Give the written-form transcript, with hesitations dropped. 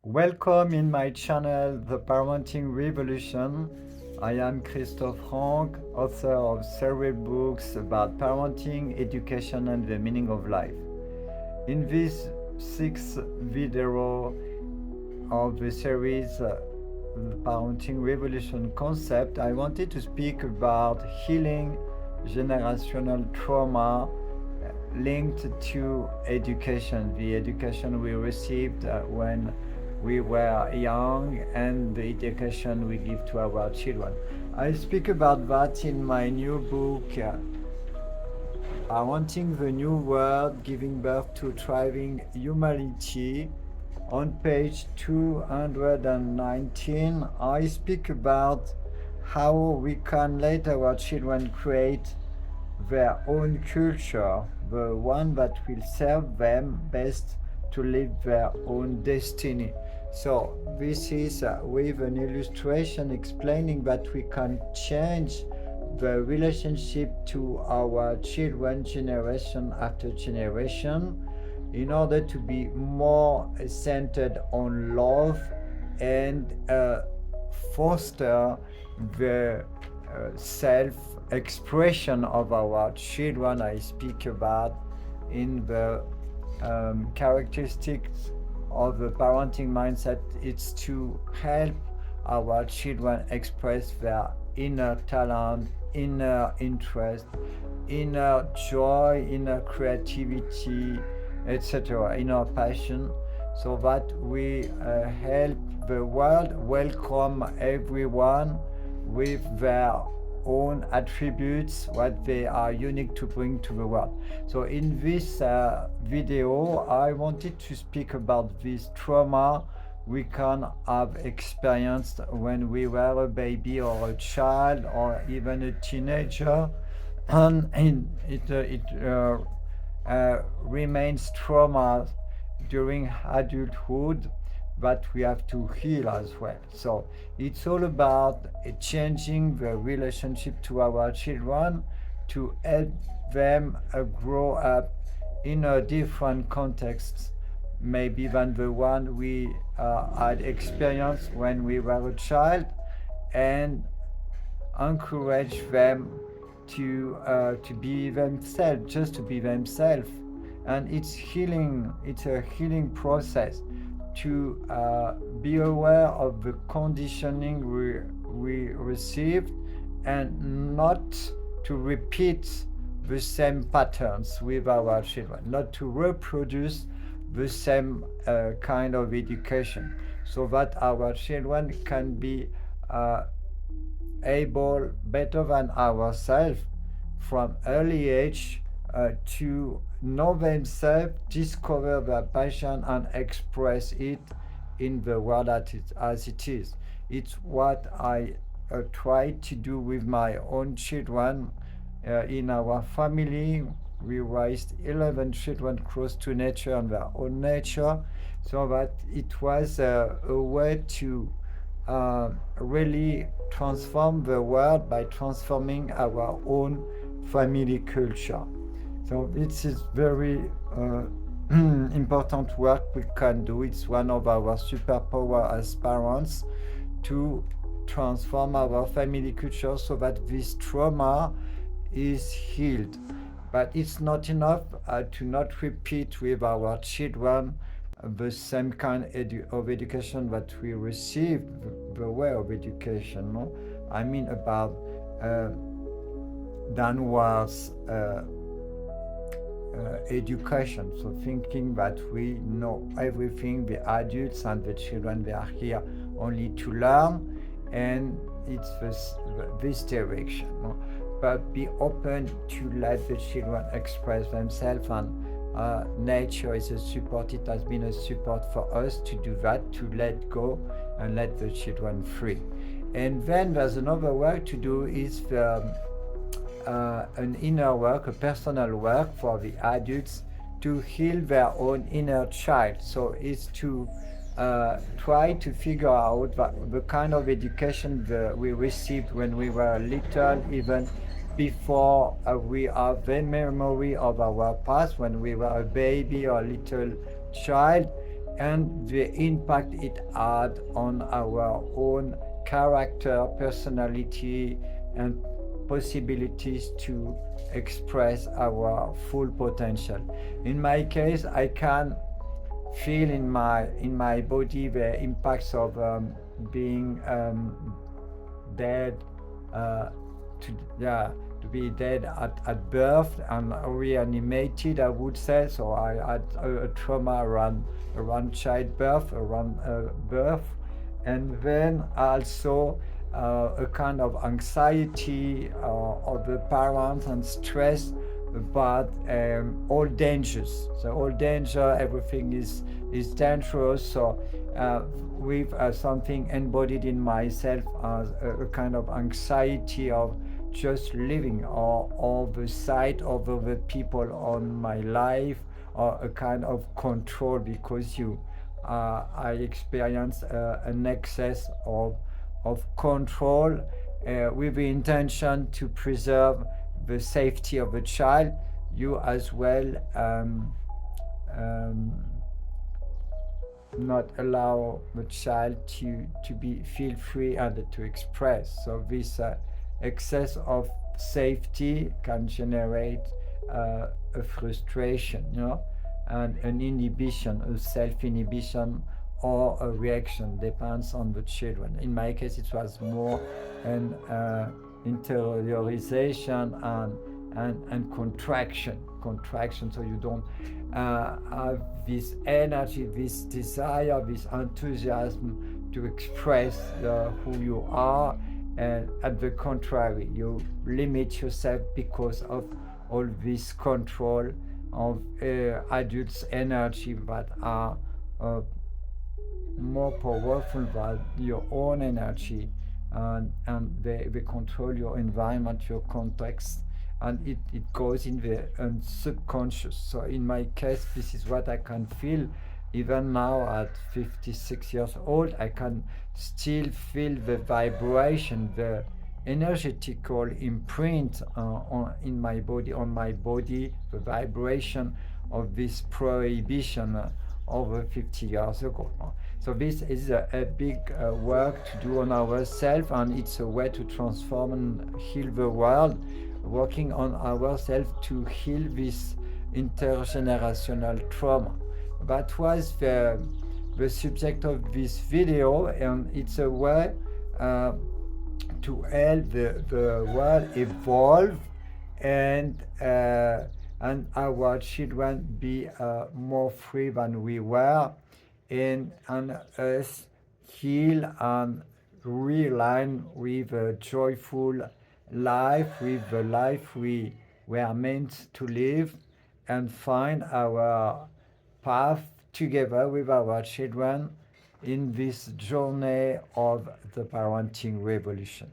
Welcome in my channel, The Parenting Revolution. I am Christophe Franck, author of several books about parenting, education, and the meaning of life. In this sixth video of the series, The Parenting Revolution concept, I wanted to speak about healing generational trauma linked to education, the education we received when we were young and the education we give to our children. I speak about that in my new book, Parenting the New World, Giving Birth to Thriving Humanity. On page 219, I speak about how we can let our children create their own culture, the one that will serve them best to live their own destiny. So this is with an illustration explaining that we can change the relationship to our children generation after generation in order to be more centered on love and foster the self expression of our children. I speak about in the characteristics of the parenting mindset. It's to help our children express their inner talent, inner interest, inner joy, inner creativity, etc., inner passion, so that we help the world welcome everyone with their own attributes, what they are unique to bring to the world. So in this video, I wanted to speak about this trauma we can have experienced when we were a baby or a child or even a teenager, and it remains trauma during adulthood that we have to heal as well. So it's all about changing the relationship to our children to help them grow up in a different context, maybe than the one we had experienced when we were a child, and encourage them to be themselves, just to be themselves. And it's healing. It's a healing process to be aware of the conditioning we received and not to repeat the same patterns with our children, not to reproduce the same kind of education, so that our children can be able, better than ourselves, from early age to know themselves, discover their passion, and express it in the world as it is. It's what I try to do with my own children. In our family, we raised 11 children close to nature and their own nature, so that it was a way to really transform the world by transforming our own family culture. So this is very important work we can do. It's one of our superpower as parents to transform our family culture so that this trauma is healed. But it's not enough to not repeat with our children the same kind of education that we received, the way of education. No? I mean about downwards education. So thinking that we know everything, the adults and the children, they are here only to learn, and it's this direction. No? But be open to let the children express themselves, and nature is a support. It has been a support for us to do that, to let go and let the children free. And then there's another work to do, is an inner work, a personal work for the adults to heal their own inner child. So it's to try to figure out the kind of education we received when we were little, even before we have the memory of our past when we were a baby or a little child, and the impact it had on our own character, personality, and possibilities to express our full potential. In my case, I can feel in my body the impacts of being dead, uh, to yeah, to be dead at birth and reanimated, I would say. So I had a trauma around childbirth, around birth, and then also a kind of anxiety of the parents and stress about all dangers. So all danger, everything is dangerous. So with something embodied in myself as a kind of anxiety of just living, or the sight of the people on my life, or a kind of control, because I experience an excess of control with the intention to preserve the safety of the child. You as well um, not allow the child to be feel free and to express. So this excess of safety can generate a frustration, and an inhibition, a self-inhibition, or a reaction, depends on the children. In my case, it was more an interiorization and contraction. So you don't have this energy, this desire, this enthusiasm to express who you are, and at the contrary, you limit yourself because of all this control of adults' energy that are more powerful than your own energy, and they control your environment, your context, and it goes in the subconscious. So in my case, this is what I can feel. Even now at 56 years old, I can still feel the vibration, the energetical imprint in my body, on my body, the vibration of this prohibition over 50 years ago. So this is a big work to do on ourselves, and it's a way to transform and heal the world, working on ourselves to heal this intergenerational trauma. That was the subject of this video, and it's a way uh, to help the world evolve, and our children be more free than we were, and us heal and realign with a joyful life, with the life we were meant to live, and find our path together with our children in this journey of the parenting revolution.